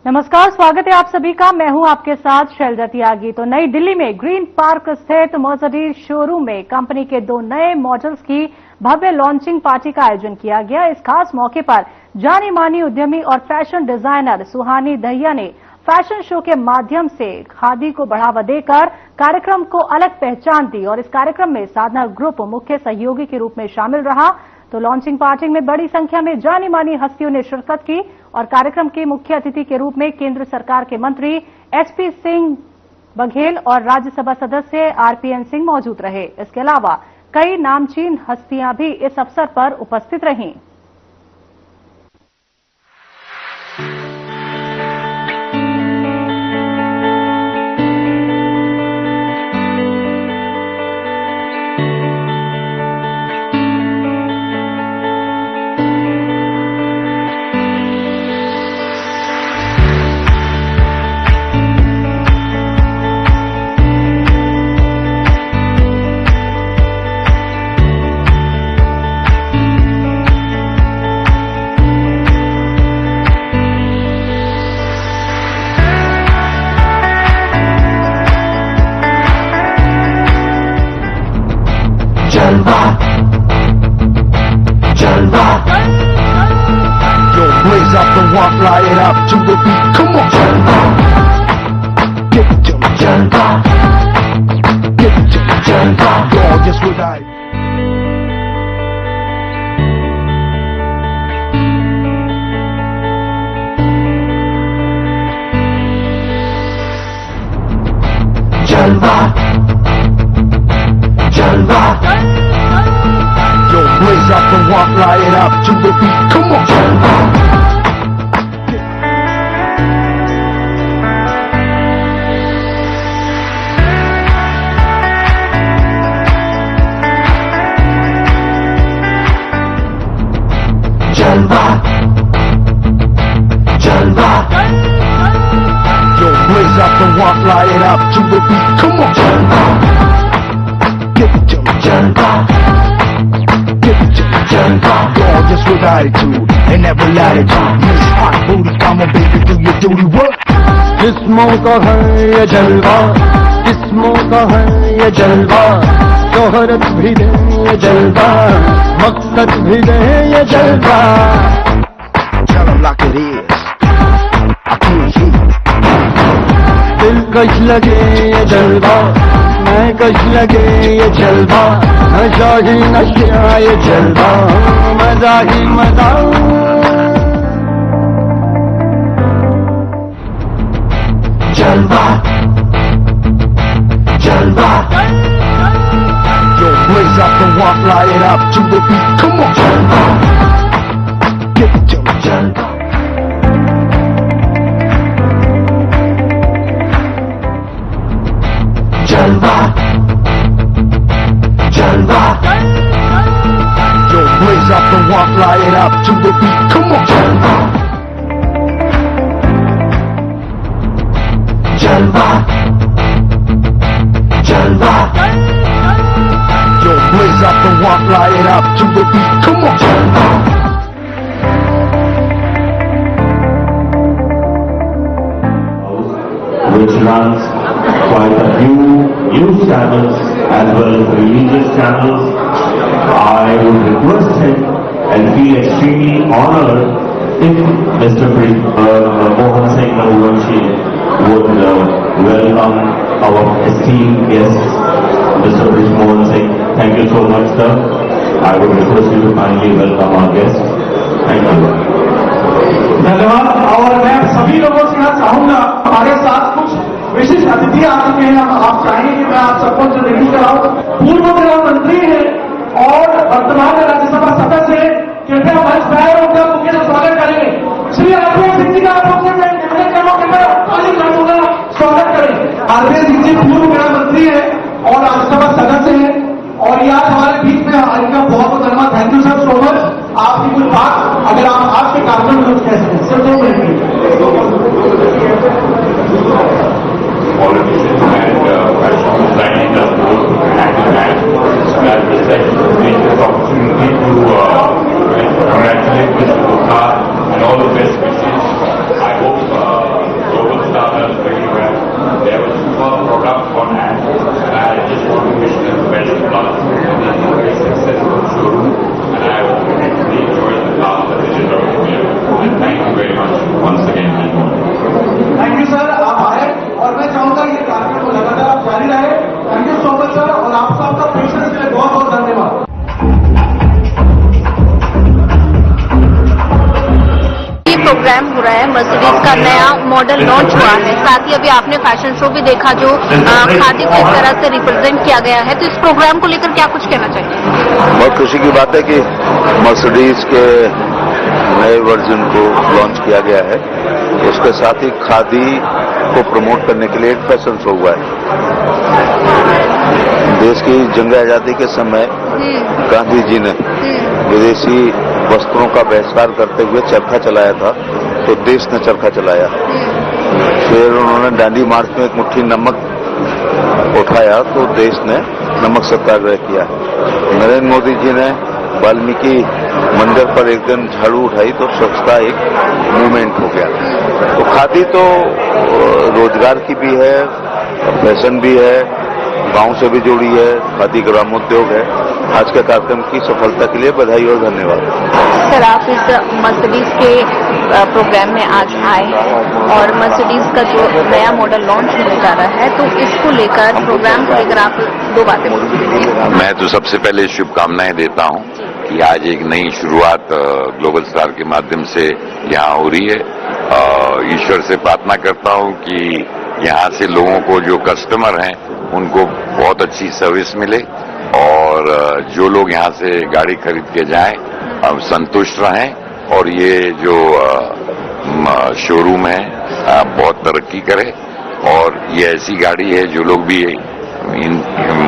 नमस्कार, स्वागत है आप सभी का। मैं हूं आपके साथ शैलजा त्यागी। तो नई दिल्ली में ग्रीन पार्क स्थित मर्सिडीज शोरूम में कंपनी के 2 नए मॉडल्स की भव्य लॉन्चिंग पार्टी का आयोजन किया गया। इस खास मौके पर जानी मानी उद्यमी और फैशन डिजाइनर सुहानी दहिया ने फैशन शो के माध्यम से खादी को बढ़ावा देकर कार्यक्रम को अलग पहचान दी और इस कार्यक्रम में साधना ग्रुप मुख्य सहयोगी के रूप में शामिल रहा। तो लॉन्चिंग पार्टी में बड़ी संख्या में जानी मानी हस्तियों ने शिरकत की और कार्यक्रम के मुख्य अतिथि के रूप में केंद्र सरकार के मंत्री एसपी सिंह बघेल और राज्यसभा सदस्य आरपीएन सिंह मौजूद रहे। इसके अलावा कई नामचीन हस्तियां भी इस अवसर पर उपस्थित रहीं। Jalva, yo, blaze up the walk, light it up to the beat. Come on, Jalva, get it to me, Jalva, get it to me, Jalva. Gorgeous with I. Jalva, Jalva. Yo, blaze up the walk, light it up to the beat. Come on, Jalva. Jalva, Jalva. Yo, blaze up the walk, light it up to the beat. Come on, Jalva. Give it to me, Jalva. Gorgeous with attitude and every latitude. Miss hot booty, come on baby, do your duty work. जिस्मों का है ये जलवा, जिस्मों का है ये जलवा, शोहरत भी दे ये जलवा, मकसद भी दे ये जलवा। Tell 'em like it is, I can't hear. दिलकश लगे ये जलवा, मैं कश लगे ये जलवा, नशा ही नशा ये जलवा, मजा ही मजा। Jalva, Jalva. Yo, blaze up the walk, light it up to the beat. Come on, Jalva. Give it to me, Jalva. Jalva, Jalva. Yo, blaze up the walk, light it up to the beat. Come on, Jalva. Jalva, Jalva. Yo, blaze up the walk, light it up to the beat. Come on, Jalva. Which runs quite a few news channels as well as religious channels. I would request him and feel extremely honored if Mr. Mohan Singh Nahuvanshi would welcome our esteemed guest, Mr. Mohan Singh. Thank you so much, sir. I would request you to kindly welcome our guest. Thank you. धन्यवाद। और मैं सभी लोगों से यहाँ चाहूंगा, हमारे साथ कुछ विशिष्ट अतिथि आ चुके हैं। आप चाहेंगे कि मैं आप सबको इंट्रोड्यूस कराऊं। पूर्व प्रधानमंत्री है और वर्तमान राज्यसभा सदस्य है। कृपया मंच पर आए, उनका मुख्य स्वागत करेंगे। श्री आरपीएन सिंह जी का आप लोग से निवेदन करूंगा, ताली बजाऊंगा, स्वागत करें। आरपीएन सिंह जी पूर्व प्रधानमंत्री है और राज्यसभा सदस्य है और ये आज हमारे बीच में इनका बहुत बहुत धन्यवाद। Thank you sir so much. आपकी कुछ बात अगर आप आज के कार्यक्रम में कुछ कह सकें सर, 2 मिनट में। Politicians and fashion designing the both hand in hand. That is this opportunity to congratulate Mr. Gupta and all the best wishes. I hope programme हो रहा है, मर्सिडीज का नया मॉडल लॉन्च हुआ है, साथ ही अभी आपने फैशन शो भी देखा जो खादी को इस तरह से रिप्रेजेंट किया गया है, तो इस प्रोग्राम को लेकर क्या कुछ कहना चाहिए? बहुत खुशी की बात है कि मर्सिडीज के नए वर्जन को लॉन्च किया गया है। उसके साथ ही खादी को प्रमोट करने के लिए एक फैशन शो हुआ है। देश की जंग आजादी के समय गांधी जी ने विदेशी वस्त्रों का बहिष्कार करते हुए चरखा चलाया था, तो देश ने चरखा चलाया। फिर उन्होंने दांडी मार्च में एक मुट्ठी नमक उठाया, तो देश ने नमक सत्याग्रह किया। नरेंद्र मोदी जी ने वाल्मीकि मंदिर पर एक दिन झाड़ू उठाई, तो स्वच्छता एक मूवमेंट हो गया। तो खादी तो रोजगार की भी है, फैशन भी है, गांव से भी जुड़ी है, खादी ग्रामोद्योग है। आज के कार्यक्रम की सफलता के लिए बधाई और धन्यवाद। सर, आप इस मर्सिडीज के प्रोग्राम में आज आए हैं और मर्सिडीज का जो नया मॉडल लॉन्च होने जा रहा है, तो इसको लेकर, प्रोग्राम को लेकर आप दो बातें बोलिए। मैं तो सबसे पहले शुभकामनाएं देता हूं कि आज एक नई शुरुआत ग्लोबल स्टार के माध्यम से यहां हो रही है। ईश्वर से प्रार्थना करता हूं कि यहां से लोगों को, जो कस्टमर हैं, उनको बहुत अच्छी सर्विस मिले और जो लोग यहां से गाड़ी खरीद के जाएं संतुष्ट रहें और ये जो शोरूम है बहुत तरक्की करे। और ये ऐसी गाड़ी है जो लोग भी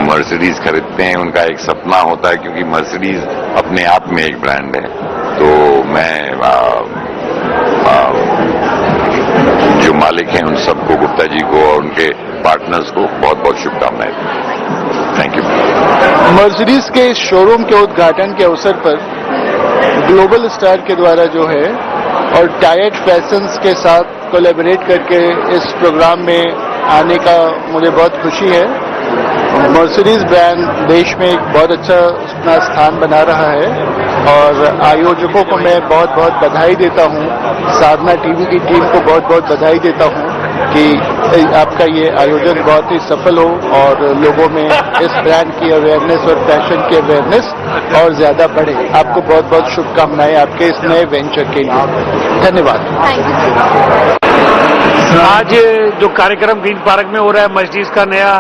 मर्सिडीज खरीदते हैं, उनका एक सपना होता है, क्योंकि मर्सिडीज अपने आप में एक ब्रांड है। तो मैं जो मालिक हैं उन सबको, गुप्ता जी को और उनके पार्टनर्स को बहुत बहुत शुभकामनाएं। Thank you. मर्सिडीज के इस शोरूम के उद्घाटन के अवसर पर ग्लोबल स्टार के द्वारा जो है और टायर्ड फैशंस के साथ कोलैबोरेट करके इस प्रोग्राम में आने का मुझे बहुत खुशी है। मर्सिडीज ब्रांड देश में एक बहुत अच्छा अपना स्थान बना रहा है और आयोजकों को मैं बहुत बहुत बधाई देता हूं। साधना टीवी की टीम को बहुत बहुत बधाई देता हूं कि आपका ये आयोजन बहुत ही सफल हो और लोगों में इस ब्रांड की अवेयरनेस और फैशन की अवेयरनेस और ज्यादा बढ़े। आपको बहुत बहुत शुभकामनाएं आपके इस नए वेंचर के लिए। धन्यवाद। आज जो कार्यक्रम ग्रीन पार्क में हो रहा है, मर्सिडीज का नया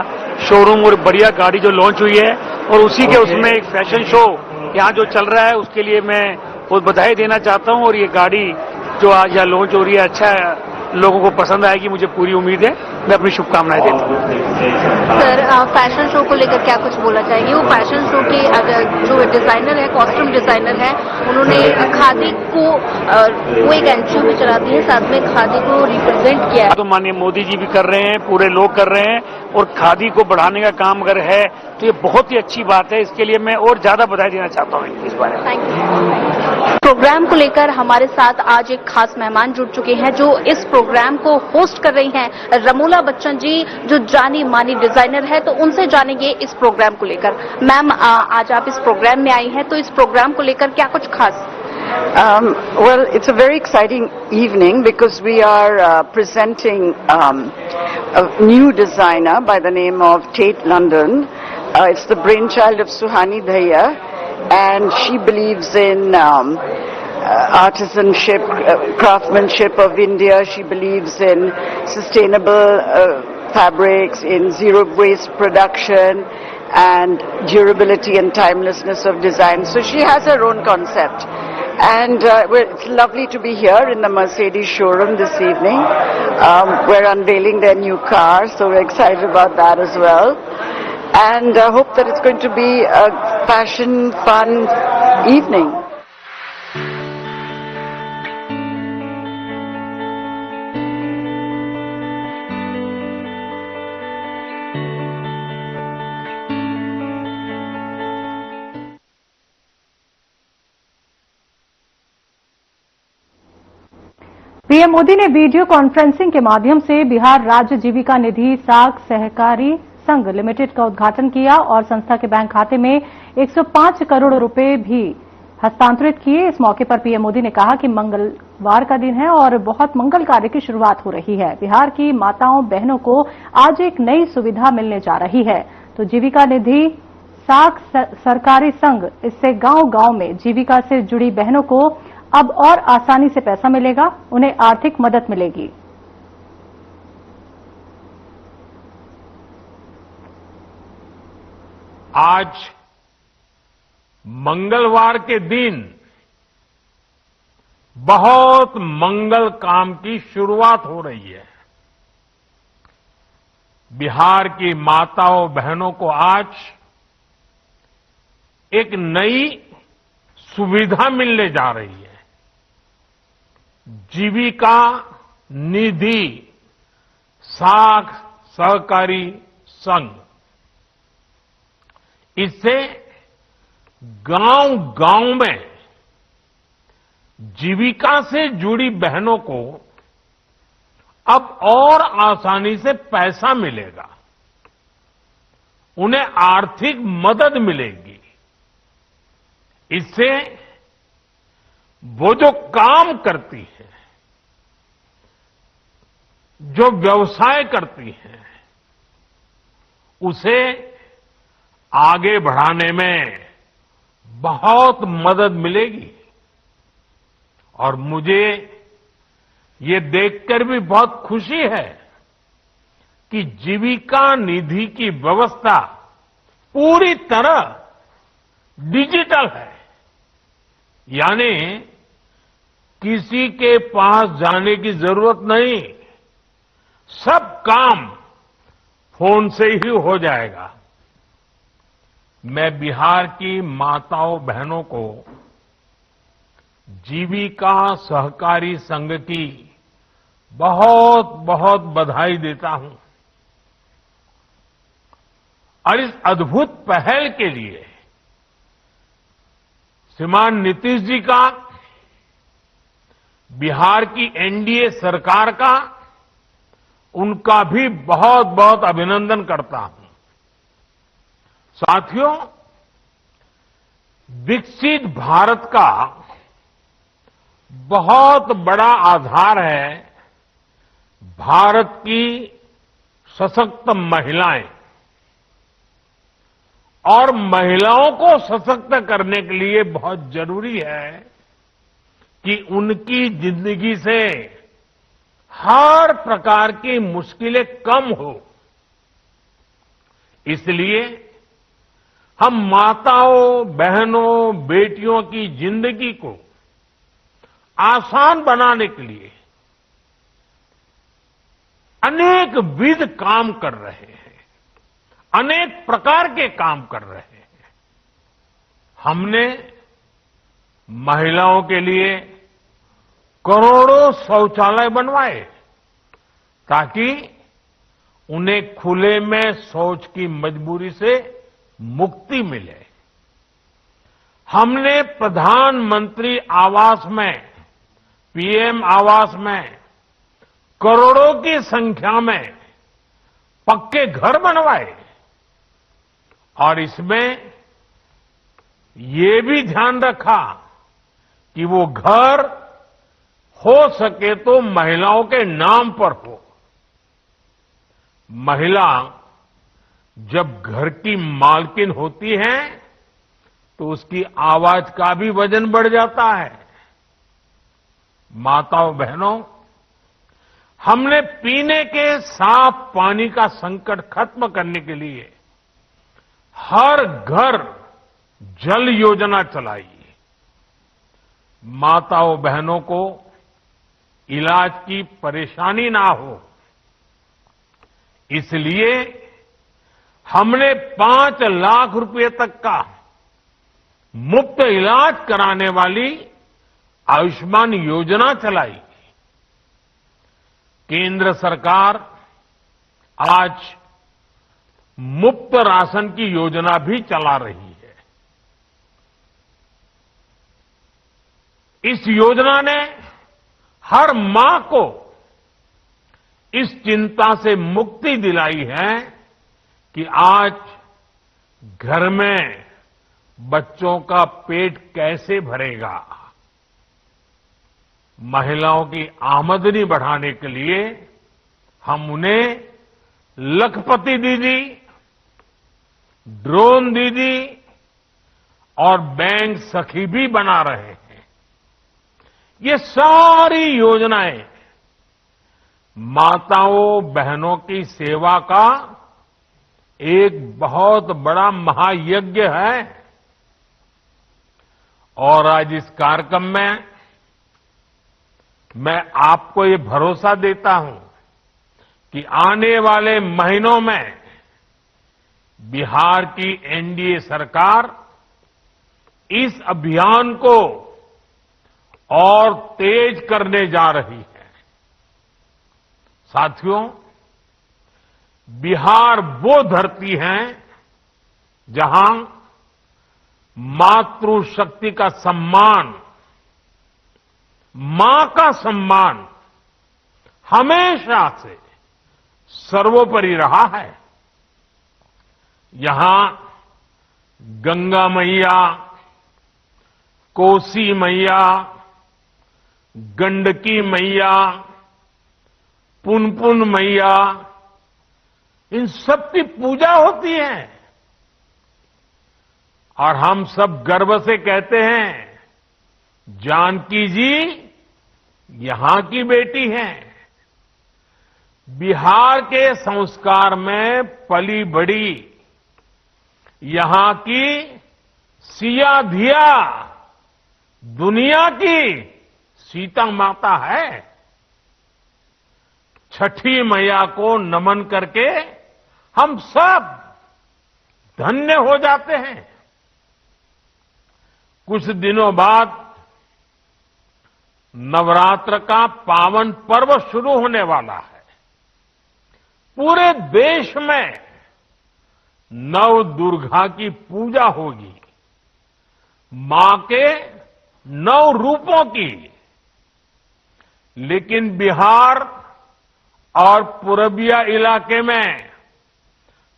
शोरूम और बढ़िया गाड़ी जो लॉन्च हुई है, और उसी के उसमें एक फैशन शो यहाँ जो चल रहा है, उसके लिए मैं बहुत बधाई देना चाहता हूँ। और ये गाड़ी जो आज यहाँ लॉन्च हो रही है, अच्छा है, लोगों को पसंद आएगी, मुझे पूरी उम्मीद है। मैं अपनी शुभकामनाएं देता हूँ। सर, फैशन शो को लेकर क्या कुछ बोला चाहिए? वो फैशन शो के जो डिजाइनर है, कॉस्ट्यूम डिजाइनर है, उन्होंने खादी को वो एक एनजीओ भी चलाती है, साथ में खादी को रिप्रेजेंट किया है। तो माननीय मोदी जी भी कर रहे हैं, पूरे लोग कर रहे हैं, और खादी को बढ़ाने का काम अगर है तो ये बहुत ही अच्छी बात है। इसके लिए मैं और ज्यादा बधाई देना चाहता हूँ इस बारे में। Thank you. प्रोग्राम को लेकर हमारे साथ आज एक खास मेहमान जुड़ चुके हैं जो इस प्रोग्राम को होस्ट कर रही हैं, रमोला बच्चन जी, जो जानी मानी डिजाइनर है, तो उनसे जानेंगे इस प्रोग्राम को लेकर। मैम, आज आप इस प्रोग्राम में आई हैं, तो इस प्रोग्राम को लेकर क्या कुछ खास? Well, it's a very exciting evening because we are presenting a new designer by the name of Tate London. It's the brainchild of Suhani Dhaya, and she believes in artisanship, craftsmanship of India. She believes in sustainable fabrics, in zero waste production, and durability and timelessness of design. So she has her own concept. And it's lovely to be here in the Mercedes showroom this evening. We're unveiling their new car, so we're excited about that as well. And I hope that it's going to be a fashion, fun evening. PM Modi ने video conferencing के माध्यम से बिहार राज्य जीविका निधि साख सहकारी संघ limited का उद्घाटन किया और संस्था के बैंक खाते में 105 करोड़ रुपए भी हस्तांतरित किए। इस मौके पर पीएम मोदी ने कहा कि मंगलवार का दिन है और बहुत मंगल कार्य की शुरुआत हो रही है। बिहार की माताओं बहनों को आज एक नई सुविधा मिलने जा रही है। तो जीविका निधि साख सरकारी संघ, इससे गांव-गांव में जीविका से जुड़ी बहनों को अब और आसानी से पैसा मिलेगा, उन्हें आर्थिक मदद मिलेगी। आज मंगलवार के दिन बहुत मंगल काम की शुरुआत हो रही है। बिहार की माताओं बहनों को आज एक नई सुविधा मिलने जा रही है। जीविका निधि साख सहकारी संघ। इससे गांव-गांव में जीविका से जुड़ी बहनों को अब और आसानी से पैसा मिलेगा, उन्हें आर्थिक मदद मिलेगी। इससे वो जो काम करती है, जो व्यवसाय करती है, उसे आगे बढ़ाने में बहुत मदद मिलेगी। और मुझे ये देखकर भी बहुत खुशी है कि जीविका निधि की व्यवस्था पूरी तरह डिजिटल है। यानी किसी के पास जाने की जरूरत नहीं, सब काम फोन से ही हो जाएगा। मैं बिहार की माताओं बहनों को जीविका सहकारी संघ की बहुत बहुत बधाई देता हूं और इस अद्भुत पहल के लिए श्रीमान नीतीश जी का, बिहार की एनडीए सरकार का, उनका भी बहुत बहुत अभिनंदन करता हूं। साथियों, विकसित भारत का बहुत बड़ा आधार है भारत की सशक्त महिलाएं। और महिलाओं को सशक्त करने के लिए बहुत जरूरी है कि उनकी जिंदगी से हर प्रकार की मुश्किलें कम हो। इसलिए हम माताओं, बहनों, बेटियों की जिंदगी को आसान बनाने के लिए अनेक विध काम कर रहे हैं, अनेक प्रकार के काम कर रहे हैं। हमने महिलाओं के लिए करोड़ों शौचालय बनवाए ताकि उन्हें खुले में शौच की मजबूरी से मुक्ति मिले। हमने प्रधानमंत्री आवास में, पीएम आवास में करोड़ों की संख्या में पक्के घर बनवाए और इसमें ये भी ध्यान रखा कि वो घर हो सके तो महिलाओं के नाम पर हो। महिला जब घर की मालकिन होती है तो उसकी आवाज का भी वजन बढ़ जाता है। माताओं बहनों, हमने पीने के साफ पानी का संकट खत्म करने के लिए हर घर जल योजना चलाई। माताओं बहनों को इलाज की परेशानी ना हो, इसलिए हमने 5 लाख रुपए तक का मुफ्त इलाज कराने वाली आयुष्मान योजना चलाई। केंद्र सरकार आज मुफ्त राशन की योजना भी चला रही है। इस योजना ने हर मां को इस चिंता से मुक्ति दिलाई है कि आज घर में बच्चों का पेट कैसे भरेगा। महिलाओं की आमदनी बढ़ाने के लिए हम उन्हें लखपति दीदी, ड्रोन दीदी और बैंक सखी भी बना रहे हैं। ये सारी योजनाएं माताओं बहनों की सेवा का एक बहुत बड़ा महायज्ञ है। और आज इस कार्यक्रम में मैं आपको ये भरोसा देता हूं कि आने वाले महीनों में बिहार की एनडीए सरकार इस अभियान को और तेज करने जा रही है। साथियों, बिहार वो धरती है जहां मातृशक्ति का सम्मान, मां का सम्मान हमेशा से सर्वोपरि रहा है। यहां गंगा मैया, कोसी मैया, गंडकी मैया, पुनपुन मैया, इन सब की पूजा होती है। और हम सब गर्व से कहते हैं, जानकी जी यहां की बेटी हैं। बिहार के संस्कार में पली बड़ी यहां की सिया धिया दुनिया की सीता माता है। छठी मैया को नमन करके हम सब धन्य हो जाते हैं। कुछ दिनों बाद नवरात्र का पावन पर्व शुरू होने वाला है। पूरे देश में नव दुर्गा की पूजा होगी, मां के 9 रूपों की। लेकिन बिहार और पूर्विया इलाके में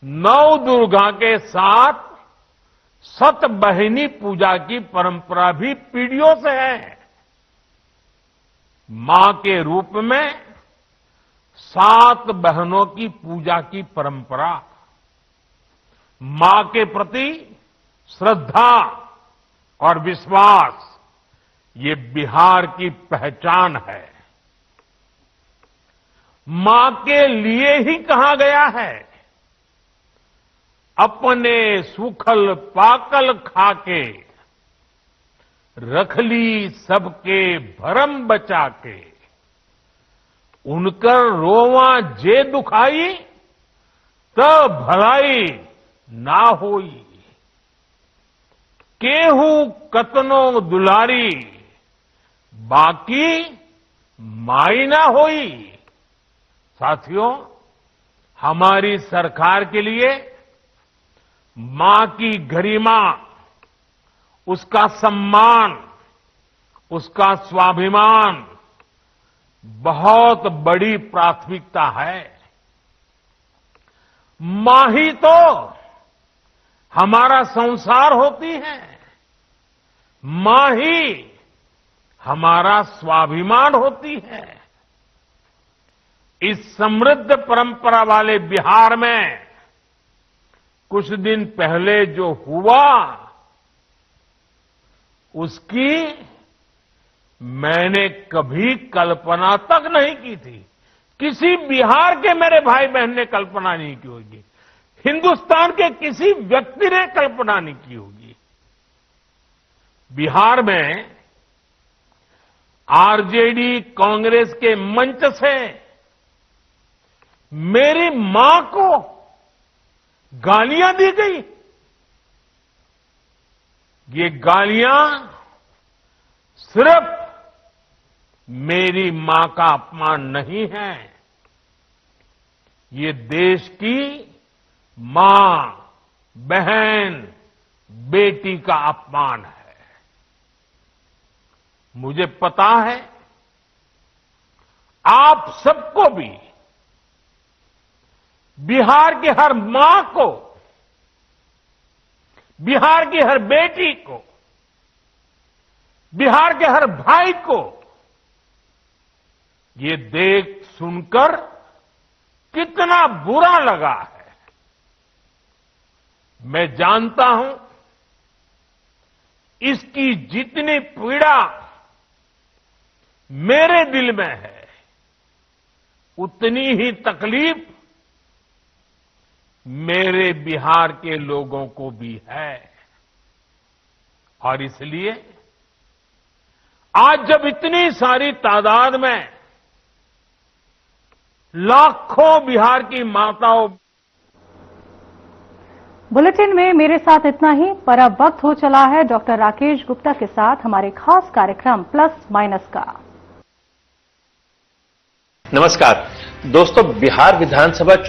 नव दुर्गा के साथ सतबहिनी पूजा की परंपरा भी पीढ़ियों से है। मां के रूप में 7 बहनों की पूजा की परंपरा, मां के प्रति श्रद्धा और विश्वास, ये बिहार की पहचान है। मां के लिए ही कहा गया है, अपने सुखल पाकल खाके, रखली सबके भरम बचा के, उनकर रोवा जे दुखाई, तब भलाई ना होई। केहू कतनो दुलारी, बाकी माई ना होई। साथियों, हमारी सरकार के लिए मां की गरिमा, उसका सम्मान, उसका स्वाभिमान बहुत बड़ी प्राथमिकता है। मां ही तो हमारा संसार होती है, मां ही हमारा स्वाभिमान होती है। इस समृद्ध परंपरा वाले बिहार में कुछ दिन पहले जो हुआ, उसकी मैंने कभी कल्पना तक नहीं की थी। किसी बिहार के मेरे भाई बहन ने कल्पना नहीं की होगी, हिंदुस्तान के किसी व्यक्ति ने कल्पना नहीं की होगी। बिहार में आरजेडी कांग्रेस के मंच से मेरी मां को गालियां दी गई। ये गालियां सिर्फ मेरी मां का अपमान नहीं है, ये देश की मां, बहन, बेटी का अपमान है। मुझे पता है आप सबको भी बिहार की हर मां को, बिहार की हर बेटी को, बिहार के हर भाई को ये देख सुनकर कितना बुरा लगा है। मैं जानता हूं इसकी जितनी पीड़ा मेरे दिल में है, उतनी ही तकलीफ मेरे बिहार के लोगों को भी है। और इसलिए आज जब इतनी सारी तादाद में लाखों बिहार की माताओं। बुलेटिन में मेरे साथ इतना ही, पर अब वक्त हो चला है डॉक्टर राकेश गुप्ता के साथ हमारे खास कार्यक्रम प्लस माइनस का। नमस्कार दोस्तों, बिहार विधानसभा चुनाव